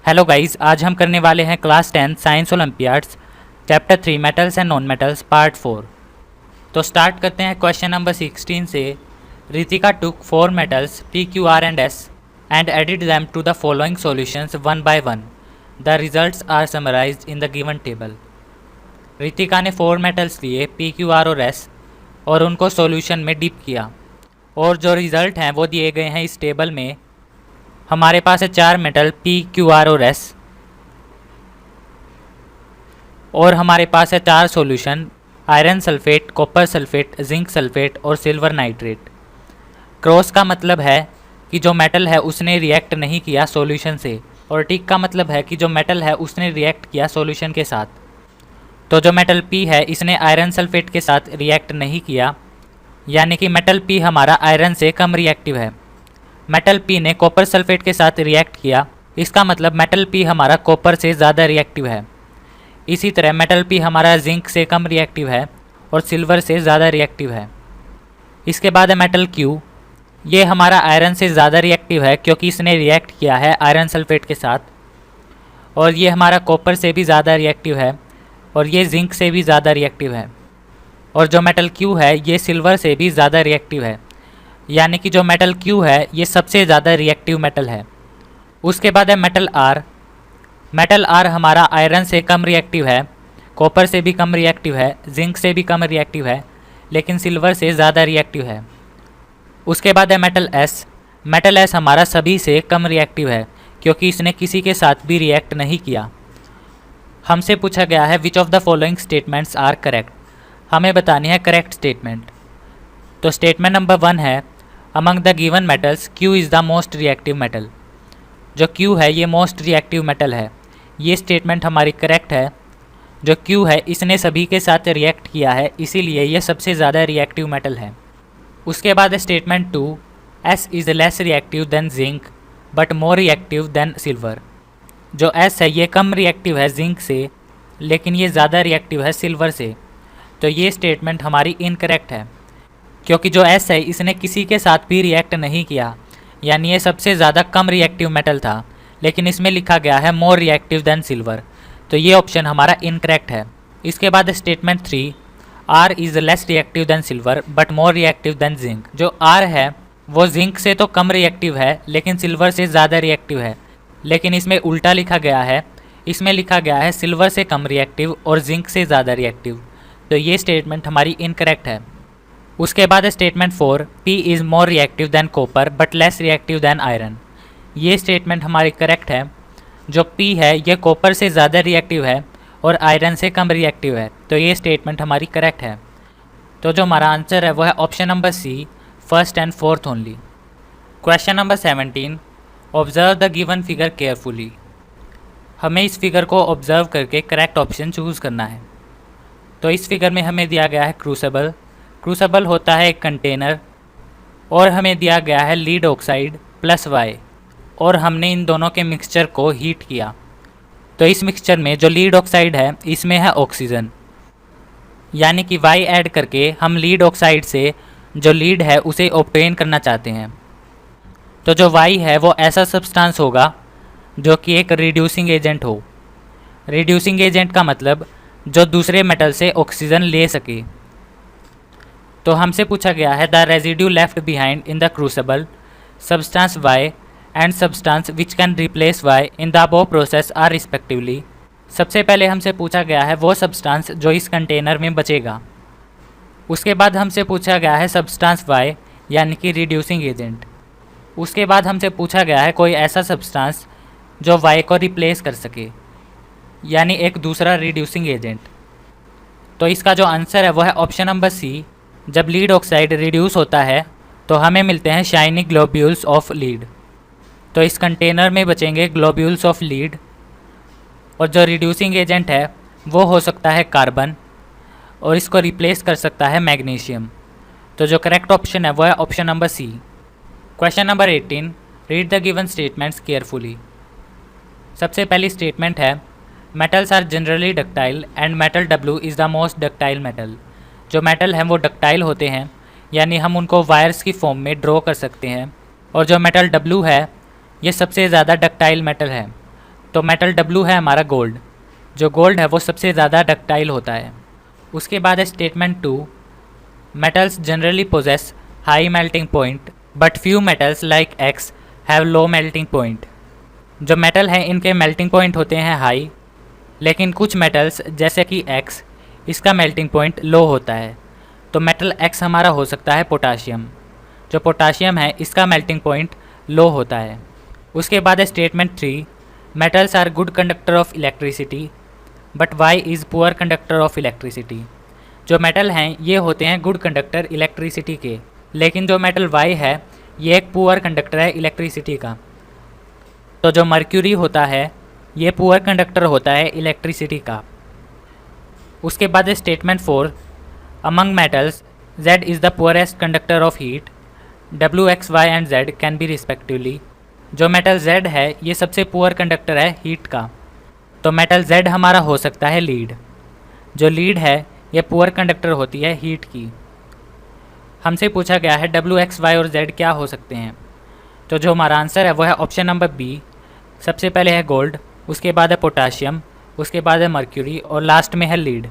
Hello guys, आज हम करने वाले हैं class 10 science olympiads chapter 3 metals and non metals part 4। तो स्टार्ट करते हैं क्वेश्चन नंबर 16 से। Ritika took 4 metals P Q R and S and added them to the following solutions one by one. The results are summarised in the given table. Ritika ने 4 metals लिए P Q R और S और उनको solution में dip किया और जो result हैं वो दिए गए हैं इस टेबल में। हमारे पास है 4 मेटल पी क्यू आर और एस और हमारे पास है 4 solution iron sulphate, copper sulphate, zinc sulphate और सिल्वर नाइट्रेट। क्रॉस का मतलब है कि जो मेटल है उसने रिएक्ट नहीं किया सॉल्यूशन से, और टिक का मतलब है कि जो मेटल है उसने रिएक्ट किया सॉल्यूशन के साथ। तो जो मेटल पी है इसने आयरन सल्फेट के साथ रिएक्ट नहीं किया, यानी कि मेटल पी हमारा आयरन से कम रिएक्टिव है। मेटल पी ने कॉपर सल्फेट के साथ रिएक्ट किया, इसका मतलब मेटल पी हमारा कॉपर से ज़्यादा रिएक्टिव है। इसी तरह मेटल पी हमारा जिंक से कम रिएक्टिव है और सिल्वर से ज़्यादा रिएक्टिव है। इसके बाद है मेटल क्यू। ये हमारा आयरन से ज़्यादा रिएक्टिव है क्योंकि इसने रिएक्ट किया है आयरन सल्फेट के साथ, और ये हमारा कॉपर से भी ज़्यादा रिएक्टिव है और ये जिंक से भी ज़्यादा रिएक्टिव है। और जो मेटल क्यू है ये सिल्वर से भी ज़्यादा रिएक्टिव है, यानी कि जो मेटल क्यू है ये सबसे ज़्यादा रिएक्टिव मेटल है। उसके बाद है मेटल आर। मेटल आर हमारा आयरन से कम रिएक्टिव है, कॉपर से भी कम रिएक्टिव है, जिंक से भी कम रिएक्टिव है, लेकिन सिल्वर से ज़्यादा रिएक्टिव है। उसके बाद है मेटल एस। मेटल एस हमारा सभी से कम रिएक्टिव है क्योंकि इसने किसी के साथ भी रिएक्ट नहीं किया। हमसे पूछा गया है which of the following statements are correct. हमें बतानी है करेक्ट स्टेटमेंट। तो स्टेटमेंट नंबर 1 है among the given metals Q is the most reactive metal. जो क्यू है ये मोस्ट रिएक्टिव मेटल है, ये स्टेटमेंट हमारी करेक्ट है। जो क्यू है इसने सभी के साथ रिएक्ट किया है, इसीलिए ये सबसे ज़्यादा रिएक्टिव मेटल है। उसके बाद है statement 2 S is less reactive than zinc but more reactive than silver. जो एस है ये कम रिएक्टिव है जिंक से, लेकिन ये ज़्यादा रिएक्टिव है सिल्वर से। तो ये स्टेटमेंट हमारी इनकरेक्ट है क्योंकि जो एस है इसने किसी के साथ भी रिएक्ट नहीं किया, यानी ये सबसे ज़्यादा कम रिएक्टिव मेटल था, लेकिन इसमें लिखा गया है मोर रिएक्टिव दैन सिल्वर। तो ये ऑप्शन हमारा इनकरेक्ट है। इसके बाद statement 3 R is less reactive than silver but more reactive than zinc. जो आर है वो जिंक से तो कम रिएक्टिव है लेकिन सिल्वर से ज़्यादा रिएक्टिव है, लेकिन इसमें उल्टा लिखा गया है। इसमें लिखा गया है सिल्वर से कम रिएक्टिव और जिंक से ज़्यादा रिएक्टिव। तो ये स्टेटमेंट हमारी इनकरेक्ट है। उसके बाद statement 4 P is more reactive than copper but less reactive than iron. ये स्टेटमेंट हमारी करेक्ट है। जो पी है ये कॉपर से ज़्यादा रिएक्टिव है और आयरन से कम रिएक्टिव है, तो ये स्टेटमेंट हमारी करेक्ट है। तो जो हमारा आंसर है वो है option number C, first and fourth only. Question number 17 observe the given figure carefully. हमें इस फिगर को ऑब्जर्व करके करेक्ट ऑप्शन चूज़ करना है। तो इस फिगर में हमें दिया गया है क्रूसिबल। क्रूसिबल होता है एक कंटेनर, और हमें दिया गया है लीड ऑक्साइड प्लस वाई, और हमने इन दोनों के मिक्सचर को हीट किया। तो इस मिक्सचर में जो लीड ऑक्साइड है इसमें है ऑक्सीजन, यानी कि वाई ऐड करके हम लीड ऑक्साइड से जो लीड है उसे ऑब्टेन करना चाहते हैं। तो जो वाई है वो ऐसा सब्सटेंस होगा जो कि एक रिड्यूसिंग एजेंट हो। रिड्यूसिंग एजेंट का मतलब जो दूसरे मेटल से ऑक्सीजन ले सके। तो हमसे पूछा गया है the residue left behind in the crucible substance Y and substance which can replace Y in the above process are respectively. सबसे पहले हमसे पूछा गया है वो सब्सटेंस जो इस कंटेनर में बचेगा। उसके बाद हमसे पूछा गया है सब्सटेंस वाई यानी कि रिड्यूसिंग एजेंट। उसके बाद हमसे पूछा गया है कोई ऐसा सब्सटेंस जो वाई को रिप्लेस कर सके, यानी एक दूसरा रिड्यूसिंग एजेंट। तो इसका जो आंसर है वो है ऑप्शन नंबर सी। जब लीड ऑक्साइड रिड्यूस होता है तो हमें मिलते हैं शाइनी ग्लोब्यूल्स ऑफ लीड। तो इस कंटेनर में बचेंगे ग्लोब्यूल्स ऑफ लीड, और जो रिड्यूसिंग एजेंट है वो हो सकता है कार्बन, और इसको रिप्लेस कर सकता है मैग्नीशियम। तो जो करेक्ट ऑप्शन है वो है option number C. Question number 18 read the given statements carefully. सबसे पहली स्टेटमेंट है metals are generally ductile and metal W is the most ductile metal. जो मेटल हैं वो डक्टाइल होते हैं, यानी हम उनको वायर्स की फॉर्म में ड्रॉ कर सकते हैं, और जो मेटल डब्ल्यू है ये सबसे ज़्यादा डक्टाइल मेटल है। तो मेटल W है हमारा गोल्ड। जो गोल्ड है वो सबसे ज़्यादा डक्टाइल होता है। उसके बाद है statement 2, metals generally possess high melting point but few metals like X have low melting point. जो मेटल हैं इनके मेल्टिंग पॉइंट होते हैं हाई, लेकिन कुछ मेटल्स जैसे कि X इसका मेल्टिंग पॉइंट लो होता है। तो मेटल X हमारा हो सकता है पोटाशियम। जो पोटाशियम है इसका मेल्टिंग पॉइंट लो होता है। उसके बाद है statement 3, metals are good conductor of electricity but Y is poor conductor of electricity. जो मेटल हैं ये होते हैं गुड कंडक्टर इलेक्ट्रिसिटी के, लेकिन जो मेटल वाई है ये एक पुअर कंडक्टर है इलेक्ट्रिसिटी का। तो जो मर्क्यूरी होता है ये पुअर कंडक्टर होता है इलेक्ट्रिसिटी का। उसके बाद है statement 4, among metals Z is the poorest conductor of heat, W, X, Y and Z can be respectively. जो मेटल Z है ये सबसे पुअर कंडक्टर है हीट का। तो मेटल Z हमारा हो सकता है लीड। जो लीड है ये पुअर कंडक्टर होती है हीट की। हमसे पूछा गया है W, X, Y और Z क्या हो सकते हैं। तो जो हमारा आंसर है वो है ऑप्शन नंबर बी। सबसे पहले है गोल्ड, उसके बाद है पोटाशियम, उसके बाद है मर्क्यूरी और लास्ट में है lead.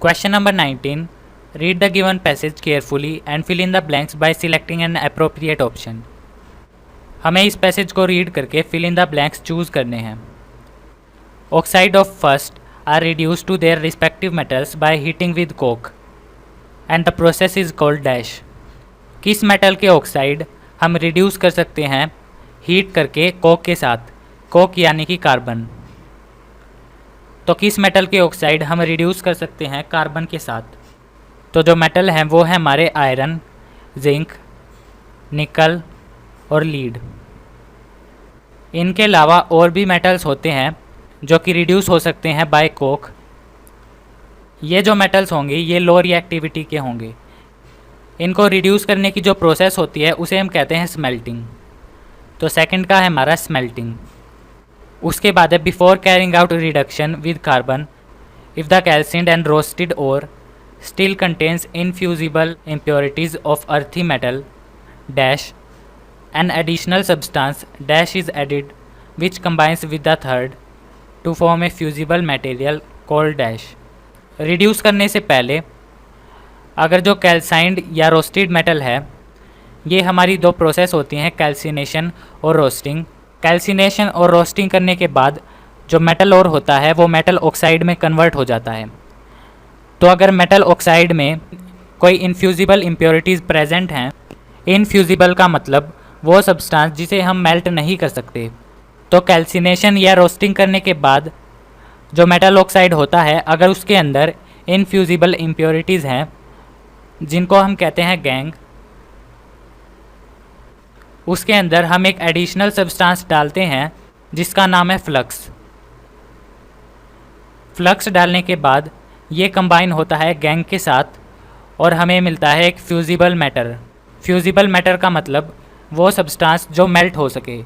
Question number 19, read the given passage carefully and fill in the blanks by selecting an appropriate option. हमें इस पैसेज को रीड करके fill in the blanks choose करने हैं। Oxide of first are reduce to their respective metals by heating with coke and the process is called dash. किस metal के oxide हम reduce कर सकते हैं हीट करके कोक के साथ, कोक यानी कि कार्बन। तो किस मेटल के ऑक्साइड हम रिड्यूस कर सकते हैं कार्बन के साथ। तो जो मेटल हैं वो है हमारे आयरन, जिंक, निकल और लीड। इनके अलावा और भी मेटल्स होते हैं जो कि रिड्यूस हो सकते हैं बाय कोक। ये जो मेटल्स होंगे ये लो रिएक्टिविटी के होंगे। इनको रिड्यूस करने की जो प्रोसेस होती है उसे हम कहते हैं स्मेल्टिंग। तो सेकंड का है हमारा स्मेल्टिंग। उसके बाद है before carrying out reduction with carbon if the calcined and roasted ore still contains infusible impurities of earthy metal dash an additional substance dash is added which combines with the third to form a fusible material called dash. Reduce करने से पहले अगर जो कैल्साइंड या roasted metal है, ये हमारी दो प्रोसेस होती हैं कैल्सिनेशन और रोस्टिंग। कैल्सिनेशन और रोस्टिंग करने के बाद जो मेटल और होता है वो मेटल ऑक्साइड में कन्वर्ट हो जाता है। तो अगर मेटल ऑक्साइड में कोई इनफ्यूजिबल इम्प्योरिटीज़ प्रेजेंट हैं, इनफ्यूजिबल का मतलब वो सब्सटेंस जिसे हम मेल्ट नहीं कर सकते। तो कैल्सिनेशन या रोस्टिंग करने के बाद जो मेटल ऑक्साइड होता है अगर उसके अंदर इनफ्यूजिबल इम्प्योरिटीज़ हैं जिनको हम कहते हैं गैंग, उसके अंदर हम एक एडिशनल सब्सटेंस डालते हैं जिसका नाम है फ्लक्स। फ्लक्स डालने के बाद ये कंबाइन होता है गैंग के साथ और हमें मिलता है एक फ्यूजिबल मैटर। फ्यूजिबल मैटर का मतलब वो सब्सटेंस जो मेल्ट हो सके,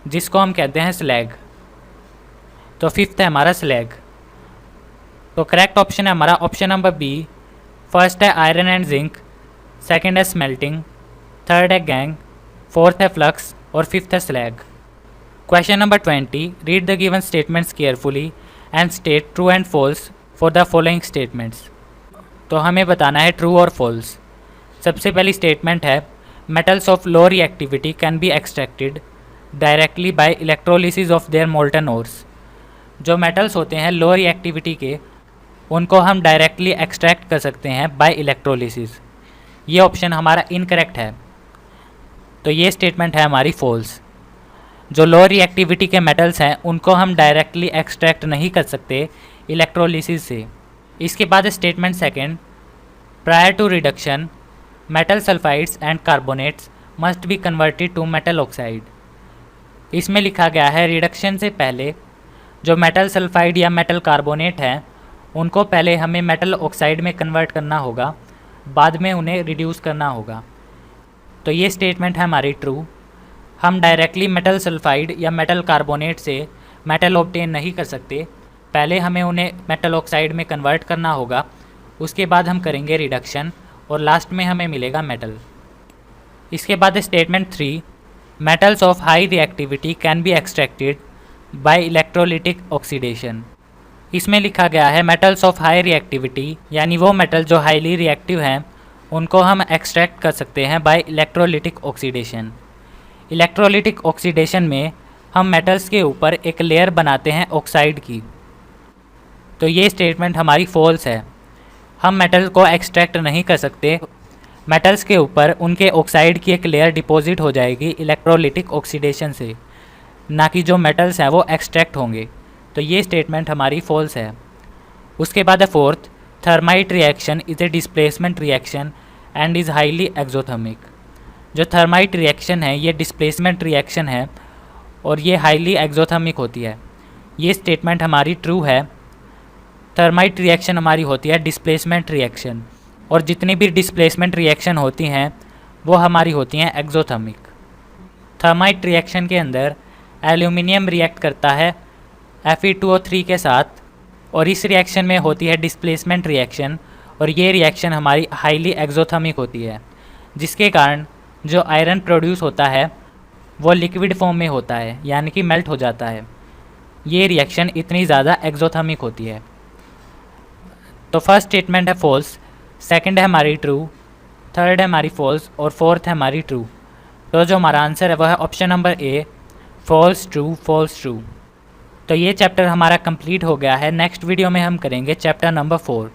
जिसको हम कहते हैं स्लैग। तो फिफ्थ है हमारा स्लैग। तो करेक्ट ऑप्शन है हमारा ऑप्शन नंबर बी। फर्स्ट है आयरन एंड जिंक, सेकंड है स्मेल्टिंग, थर्ड है गैंग, फोर्थ है फ्लक्स और फिफ्थ है slag. Question number 20, read the given statements carefully and state true and false for the following statements. तो हमें बताना है ट्रू और फॉल्स। सबसे पहली स्टेटमेंट है metals of low reactivity can be extracted directly by electrolysis of their molten ores. जो metals होते हैं लो रिएक्टिविटी के, उनको हम डायरेक्टली एक्सट्रैक्ट कर सकते हैं बाय इलेक्ट्रोलिसिस। ये ऑप्शन हमारा इनकरेक्ट है। तो ये स्टेटमेंट है हमारी फॉल्स। जो लो रिएक्टिविटी के मेटल्स हैं उनको हम डायरेक्टली एक्सट्रैक्ट नहीं कर सकते इलेक्ट्रोलिसिस से। इसके बाद statement second, prior to reduction metal sulphides and carbonates must be converted to metal oxide. इसमें लिखा गया है रिडक्शन से पहले जो मेटल सल्फाइड या मेटल कार्बोनेट हैं उनको पहले हमें मेटल ऑक्साइड में कन्वर्ट करना होगा, बाद में उन्हें रिड्यूस करना होगा। तो ये स्टेटमेंट है हमारी ट्रू। हम डायरेक्टली मेटल सल्फाइड या मेटल कार्बोनेट से मेटल ऑब्टेन नहीं कर सकते, पहले हमें उन्हें मेटल ऑक्साइड में कन्वर्ट करना होगा, उसके बाद हम करेंगे रिडक्शन और लास्ट में हमें मिलेगा मेटल। इसके बाद statement 3, metals of high reactivity can be extracted bye electrolytic oxidation. इसमें लिखा गया है मेटल्स ऑफ हाई रिएक्टिविटी, यानी वो मेटल जो हाईली रिएक्टिव हैं उनको हम एक्सट्रैक्ट कर सकते हैं by electrolytic oxidation. Electrolytic oxidation में हम मेटल्स के ऊपर एक लेयर बनाते हैं ऑक्साइड की। तो ये स्टेटमेंट हमारी फॉल्स है। हम मेटल को एक्सट्रैक्ट नहीं कर सकते, मेटल्स के ऊपर उनके ऑक्साइड की एक लेयर डिपॉजिट हो जाएगी इलेक्ट्रोलिटिक ऑक्सीडेशन से, ना कि जो मेटल्स हैं वो एक्सट्रैक्ट होंगे। तो ये स्टेटमेंट हमारी फॉल्स है। उसके बाद है fourth, thermite reaction is a displacement reaction and is highly exothermic. जो थर्माइट रिएक्शन है ये डिस्प्लेसमेंट रिएक्शन है और ये हाईली एक्सोथर्मिक होती है। ये स्टेटमेंट हमारी ट्रू है। थर्माइट रिएक्शन हमारी होती है डिस्प्लेसमेंट रिएक्शन, और जितनी भी डिस्प्लेसमेंट रिएक्शन होती हैं वो हमारी होती हैं एक्सोथर्मिक। थर्माइट रिएक्शन के अंदर एल्यूमिनियम रिएक्ट करता है Fe2O3 के साथ, और इस रिएक्शन में होती है डिस्प्लेसमेंट रिएक्शन, और ये रिएक्शन हमारी हाईली एक्सोथर्मिक होती है, जिसके कारण जो आयरन प्रोड्यूस होता है वो लिक्विड फॉर्म में होता है, यानी कि मेल्ट हो जाता है। ये रिएक्शन इतनी ज़्यादा एक्सोथर्मिक होती है। तो फर्स्ट स्टेटमेंट है फॉल्स, सेकंड है हमारी ट्रू, थर्ड है हमारी फॉल्स और फोर्थ है हमारी ट्रू। तो जो हमारा आंसर है वह है option number A, false true false true. तो ये चैप्टर हमारा कंप्लीट हो गया है। नेक्स्ट वीडियो में हम करेंगे चैप्टर नंबर 4।